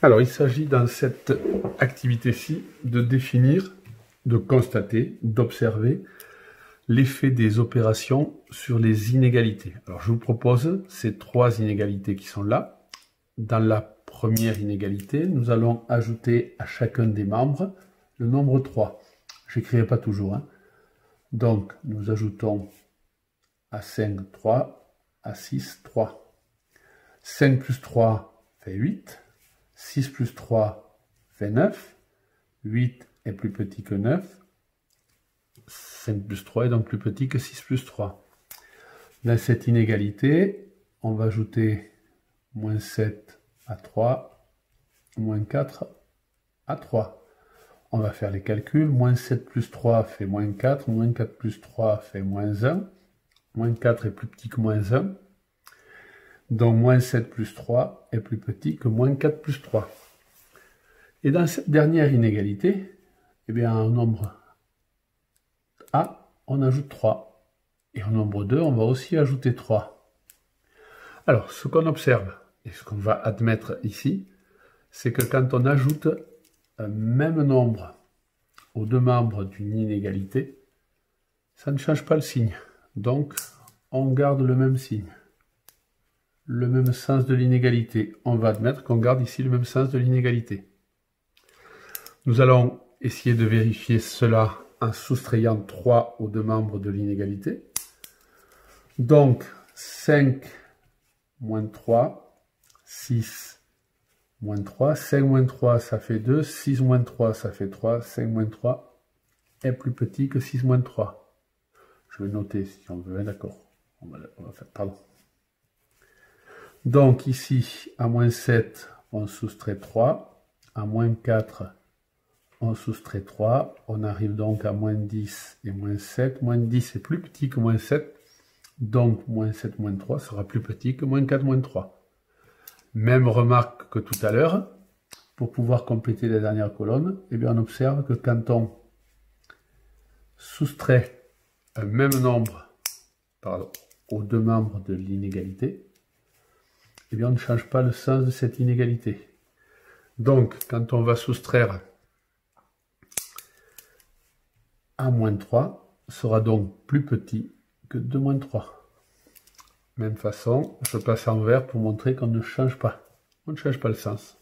Alors, il s'agit dans cette activité-ci de définir, de constater, d'observer l'effet des opérations sur les inégalités. Alors, je vous propose ces trois inégalités qui sont là. Dans la première inégalité, nous allons ajouter à chacun des membres le nombre 3. Je n'écrirai pas toujours. Donc, nous ajoutons à 5, 3, à 6, 3. 5 plus 3 fait 8. 6 plus 3 fait 9. 8 est plus petit que 9. 5 plus 3 est donc plus petit que 6 plus 3. Dans cette inégalité, on va ajouter moins 7 à 3, moins 4 à 3. On va faire les calculs. Moins 7 plus 3 fait moins 4. Moins 4 plus 3 fait moins 1. Moins 4 est plus petit que moins 1. Donc, moins 7 plus 3 est plus petit que moins 4 plus 3. Et dans cette dernière inégalité, eh bien, au nombre A, on ajoute 3. Et au nombre 2, on va aussi ajouter 3. Alors, ce qu'on observe, et ce qu'on va admettre ici, c'est que quand on ajoute un même nombre aux deux membres d'une inégalité, ça ne change pas le signe. Donc, on garde le même signe. Le même sens de l'inégalité. On va admettre qu'on garde ici le même sens de l'inégalité. Nous allons essayer de vérifier cela en soustrayant 3 aux deux membres de l'inégalité. Donc, 5 moins 3, 6 moins 3. 5 moins 3, ça fait 2. 6 moins 3, ça fait 3. 5 moins 3 est plus petit que 6 moins 3. Je vais noter si on veut, d'accord. On va faire, pardon. Donc ici, à moins 7, on soustrait 3. À moins 4, on soustrait 3. On arrive donc à moins 10 et moins 7. Moins 10 est plus petit que moins 7. Donc moins 7 moins 3 sera plus petit que moins 4 moins 3. Même remarque que tout à l'heure. Pour pouvoir compléter la dernière colonne, eh bien on observe que quand on soustrait un même nombre aux deux membres de l'inégalité, eh bien on ne change pas le sens de cette inégalité. Donc, quand on va soustraire A moins 3, sera donc plus petit que 2 moins 3. Même façon, je passe en vert pour montrer qu'on ne change pas. On ne change pas le sens.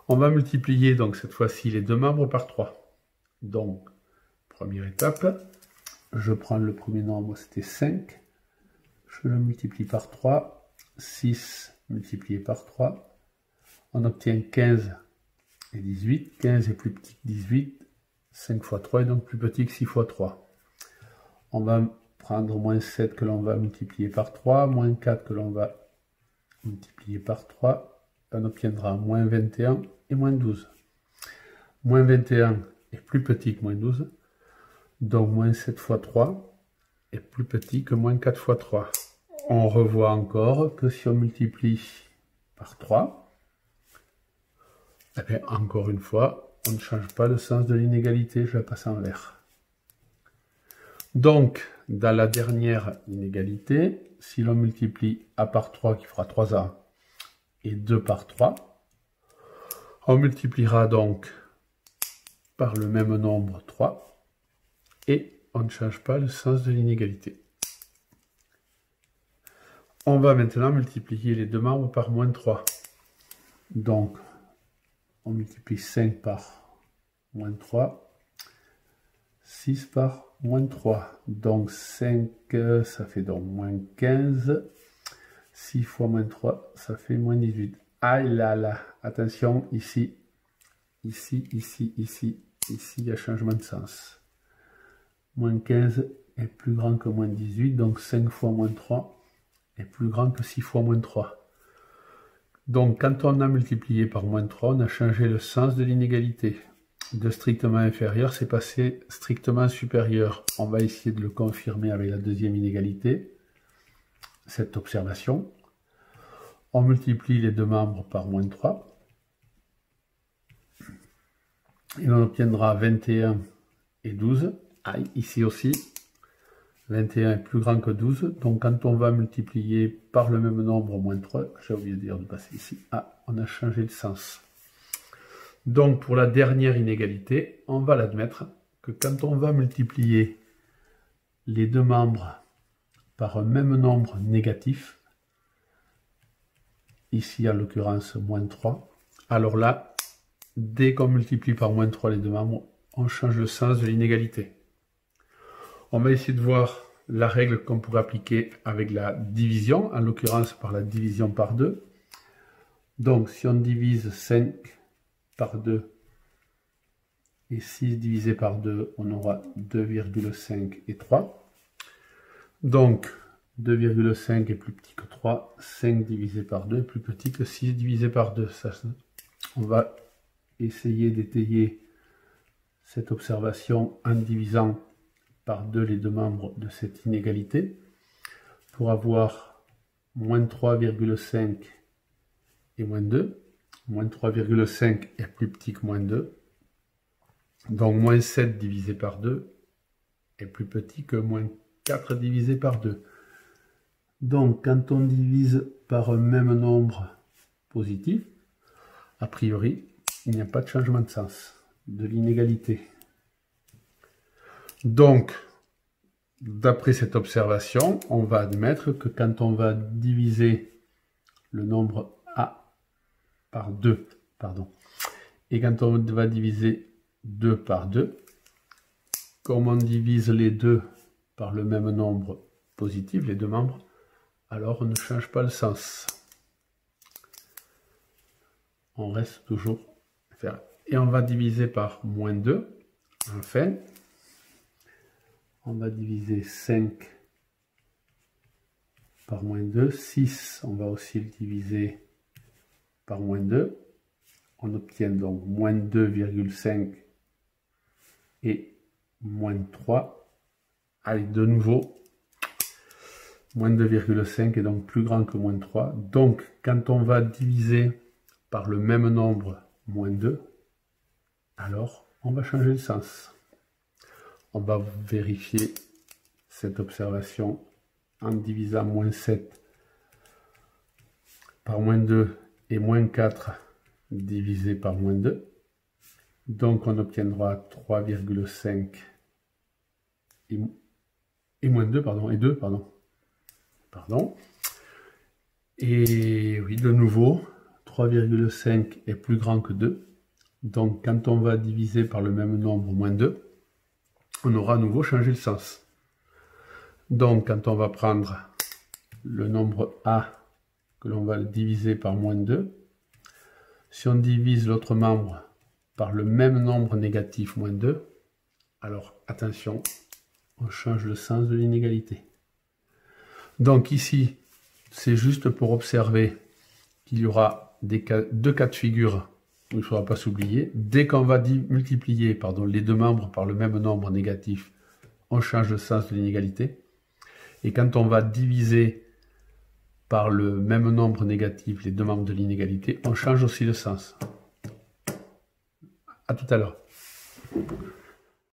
On va multiplier donc cette fois-ci les deux membres par 3. Donc, première étape, je prends le premier nombre, c'était 5. Je le multiplie par 3. 6 multiplié par 3, on obtient 15 et 18. 15 est plus petit que 18. 5 fois 3 est donc plus petit que 6 fois 3. On va prendre moins 7 que l'on va multiplier par 3, moins 4 que l'on va multiplier par 3. On obtiendra moins 21 et moins 12. Moins 21 est plus petit que moins 12. Donc moins 7 fois 3 est plus petit que moins 4 fois 3. On revoit encore que si on multiplie par 3, eh bien, encore une fois, on ne change pas le sens de l'inégalité, je la passe en vert. Donc, dans la dernière inégalité, si l'on multiplie A par 3 qui fera 3A et 2 par 3, on multipliera donc par le même nombre 3 et on ne change pas le sens de l'inégalité. On va maintenant multiplier les deux membres par moins 3. Donc, on multiplie 5 par moins 3, 6 par moins 3. Donc, 5, ça fait donc moins 15. 6 fois moins 3, ça fait moins 18. Aïe là là, attention, ici, ici, ici, ici, ici, il y a changement de sens. Moins 15 est plus grand que moins 18, donc 5 fois moins 3 est plus grand que 6 fois moins 3. Donc, quand on a multiplié par moins 3, on a changé le sens de l'inégalité. De strictement inférieur, c'est passé strictement supérieur. On va essayer de le confirmer avec la deuxième inégalité, cette observation. On multiplie les deux membres par moins 3. Et on obtiendra 21 et 12. Aïe, ici aussi. 21 est plus grand que 12, donc quand on va multiplier par le même nombre moins 3, j'ai oublié de dire de passer ici, on a changé le sens. Donc pour la dernière inégalité, on va l'admettre que quand on va multiplier les deux membres par un même nombre négatif, ici en l'occurrence moins 3, alors là, dès qu'on multiplie par moins 3 les deux membres, on change le sens de l'inégalité. On va essayer de voir la règle qu'on pourrait appliquer avec la division, en l'occurrence par la division par 2. Donc si on divise 5 par 2 et 6 divisé par 2, on aura 2,5 et 3. Donc 2,5 est plus petit que 3, 5 divisé par 2 est plus petit que 6 divisé par 2. Ça, on va essayer d'étayer cette observation en divisant par 2 les deux membres de cette inégalité pour avoir moins 3,5 et moins 2. Moins 3,5 est plus petit que moins 2. Donc moins 7 divisé par 2 est plus petit que moins 4 divisé par 2. Donc quand on divise par un même nombre positif, a priori, il n'y a pas de changement de sens de l'inégalité. Donc, d'après cette observation, on va admettre que quand on va diviser le nombre A par 2, et quand on va diviser 2 par 2, comme on divise les deux par le même nombre positif, les deux membres, alors on ne change pas le sens. On reste toujours faire. Et on va diviser par moins 2, enfin. On va diviser 5 par moins 2. 6, on va aussi le diviser par moins 2. On obtient donc moins 2,5 et moins 3. Allez, de nouveau, moins 2,5 est donc plus grand que moins 3. Donc, quand on va diviser par le même nombre, moins 2, alors on va changer le sens. On va vérifier cette observation en divisant moins 7 par moins 2 et moins 4 divisé par moins 2. Donc on obtiendra 3,5 et moins 2, et 2, Et oui, de nouveau, 3,5 est plus grand que 2. Donc quand on va diviser par le même nombre, moins 2, on aura à nouveau changé le sens. Donc, quand on va prendre le nombre A, que l'on va diviser par moins 2, si on divise l'autre membre par le même nombre négatif, moins 2, alors, attention, on change le sens de l'inégalité. Donc ici, c'est juste pour observer qu'il y aura deux cas de figure il ne faudra pas s'oublier. Dès qu'on va multiplier les deux membres par le même nombre négatif, on change le sens de l'inégalité. Et quand on va diviser par le même nombre négatif les deux membres de l'inégalité, on change aussi le sens. À tout à l'heure.